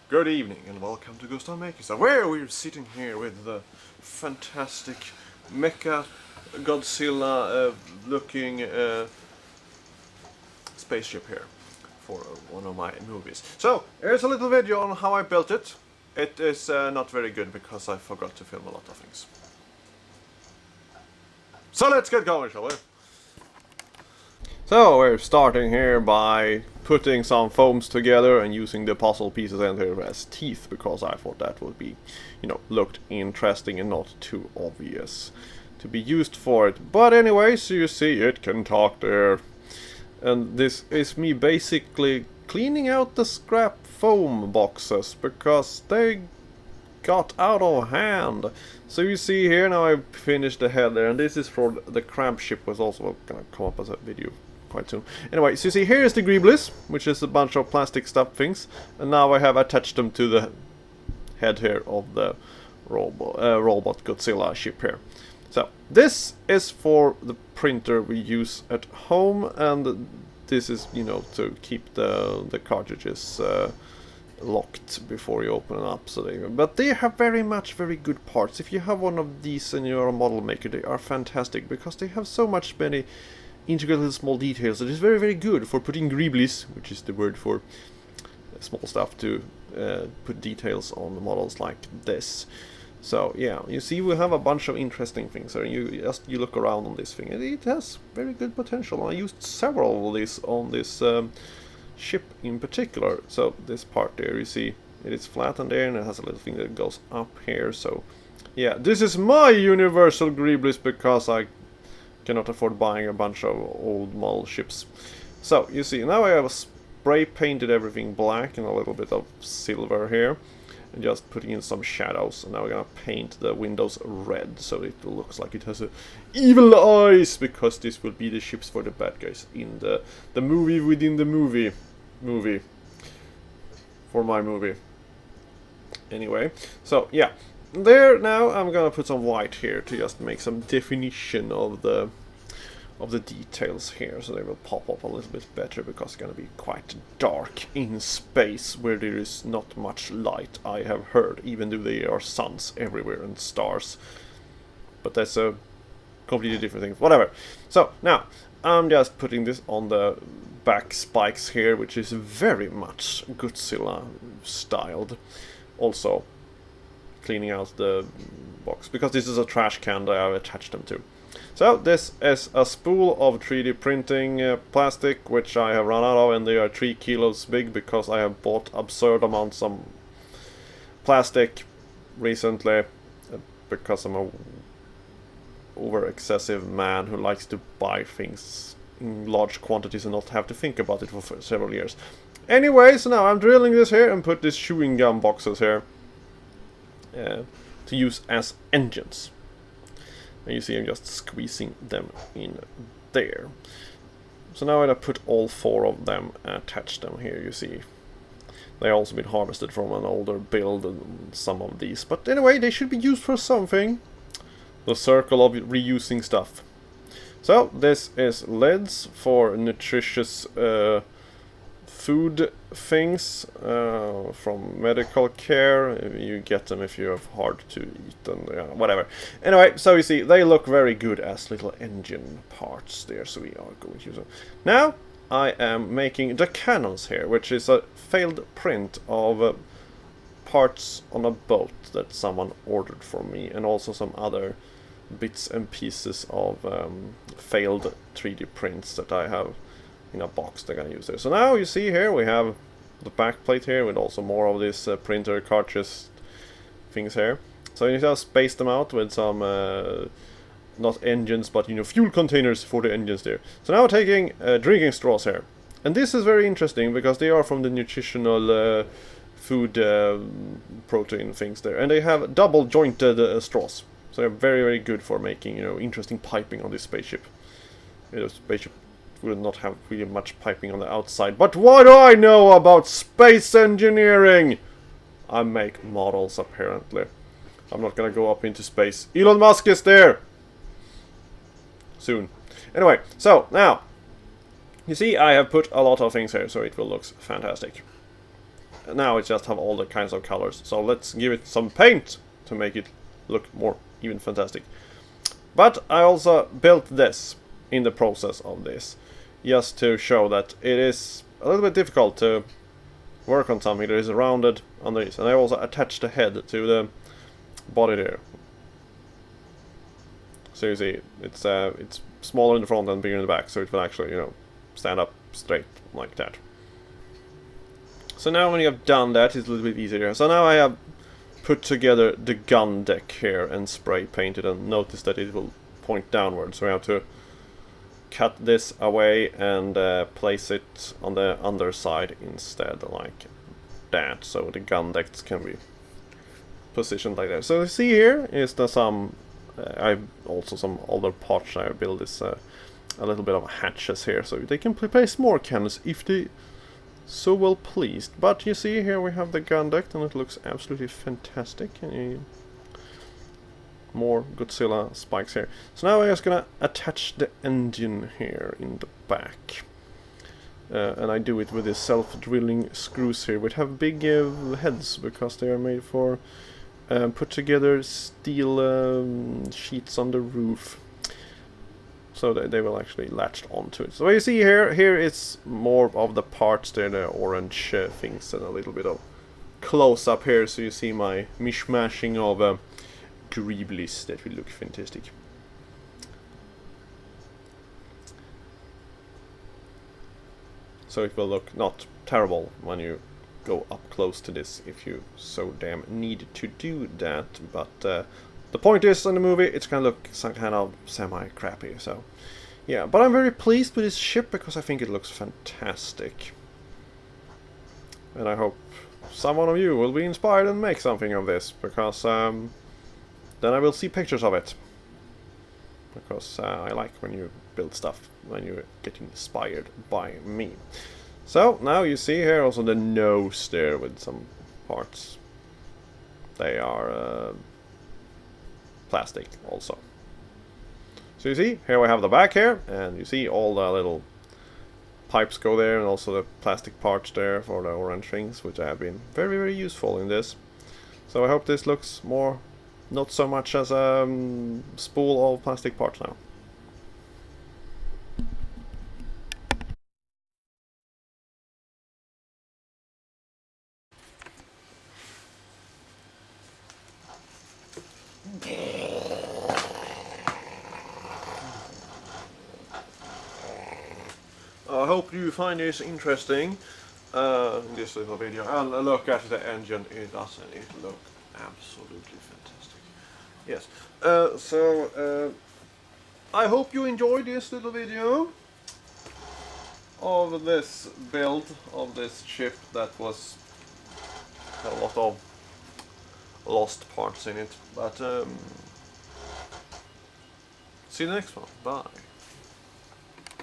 Good evening and welcome to Gustav Makers, where we're sitting here with the fantastic mecha Godzilla looking spaceship here for one of my movies. So, here's a little video on how I built it. It is not very good because I forgot to film a lot of things. So let's get going, shall we? So we're starting here by putting some foams together and using the puzzle pieces in here as teeth, because I thought that would be, looked interesting and not too obvious to be used for it. But anyway, so you see it can talk there. And this is me basically cleaning out the scrap foam boxes because they got out of hand. So you see here, now I finished the head there, and this is for the crab ship, was also gonna come up as a video quite soon. Anyway, so you see here is the greeblies, which is a bunch of plastic stuff things, and now I have attached them to the head here of the robot Godzilla ship here. So this is for the printer we use at home, and this is, to keep the cartridges locked before you open them up. But they have very good parts. If you have one of these and you're a model maker, they are fantastic because they have so many integral little small details. It is very good for putting greeblies, which is the word for small stuff to put details on the models like this. So yeah, you see we have a bunch of interesting things here. You look around on this thing and it has very good potential. I used several of these on this ship in particular. So this part there, you see it is flattened there and it has a little thing that goes up here. So yeah, this is my universal greeblies because I cannot afford buying a bunch of old model ships. So you see, now I have spray painted everything black and a little bit of silver here, and just putting in some shadows. And now we're gonna paint the windows red so it looks like it has a evil eyes, because this will be the ships for the bad guys in the movie within the movie for my movie. Anyway, so yeah, there. Now I'm gonna put some white here to just make some definition of the details here, so they will pop up a little bit better, because it's gonna be quite dark in space where there is not much light, I have heard, even though there are suns everywhere and stars. But that's a completely different thing. Whatever. So now I'm just putting this on the back spikes here, which is very much Godzilla styled. Also cleaning out the box, because this is a trash can that I've attached them to. So this is a spool of 3D printing plastic, which I have run out of, and they are 3 kilos big because I have bought absurd amounts of plastic recently, because I'm a over excessive man who likes to buy things in large quantities and not have to think about it for several years. Anyway, so now I'm drilling this here and put these chewing gum boxes here to use as engines. And you see I'm just squeezing them in there. So now I'm going to put all 4 of them, attach them here, you see. They also been harvested from an older build, and some of these. But anyway, they should be used for something. The circle of reusing stuff. So this is lids for nutritious food things from medical care. You get them if you have hard to eat and whatever. Anyway, so you see they look very good as little engine parts there, so we are going to use them. Now I am making the cannons here, which is a failed print of parts on a boat that someone ordered for me, and also some other bits and pieces of failed 3D prints that I have in a box they're gonna use there. So now you see here we have the back plate here with also more of this printer cartridge things here. So you just space them out with some not engines, but fuel containers for the engines there. So now we're taking drinking straws here, and this is very interesting because they are from the nutritional food protein things there, and they have double jointed straws. So they're very good for making interesting piping on this spaceship. Spaceship will not have really much piping on the outside, but what do I know about space engineering? I make models, apparently. I'm not gonna go up into space. Elon Musk is there soon. Anyway, so now you see I have put a lot of things here, so it will look fantastic. now it just have all the kinds of colors. So let's give it some paint to make it look more even fantastic. But I also built this in the process of this, just to show that it is a little bit difficult to work on something that is rounded under this. And I also attached the head to the body there. So you see, it's smaller in the front and bigger in the back, so it will actually, you know, stand up straight like that. So now when you have done that, it's a little bit easier. So now I have put together the gun deck here and spray painted, and notice that it will point downwards. So I have to cut this away and place it on the underside instead, like that, so the gun decks can be positioned like that. So you see here is the I've also some other parts I build this a little bit of hatches here, so they can place more cannons if they so well pleased. But you see here we have the gun deck, and it looks absolutely fantastic. And more Godzilla spikes here. So now I'm just gonna attach the engine here in the back, and I do it with these self-drilling screws here, which have big heads because they are made for put together steel sheets on the roof, so that they will actually latch onto it. So what you see here is more of the parts there, the orange things, and a little bit of close up here, so you see my mishmashing of greeblies that will look fantastic. So it will look not terrible when you go up close to this, if you so damn need to do that. But the point is, in the movie, it's gonna look some kind of semi-crappy. So yeah, but I'm very pleased with this ship because I think it looks fantastic, and I hope someone of you will be inspired and make something of this, because then I will see pictures of it. Because I like when you build stuff, when you get inspired by me. So now you see here also the nose there with some parts. They are plastic also. So you see, here we have the back here, and you see all the little pipes go there, and also the plastic parts there for the orange things, which have been very, very useful in this. So I hope this looks more, not so much as a spool of plastic parts now. I hope you find this interesting, this little video. And look at the engine, doesn't it look absolutely fantastic? Yes, so I hope you enjoyed this little video of this build of this ship that was a lot of lost parts in it. But see you next one. Bye.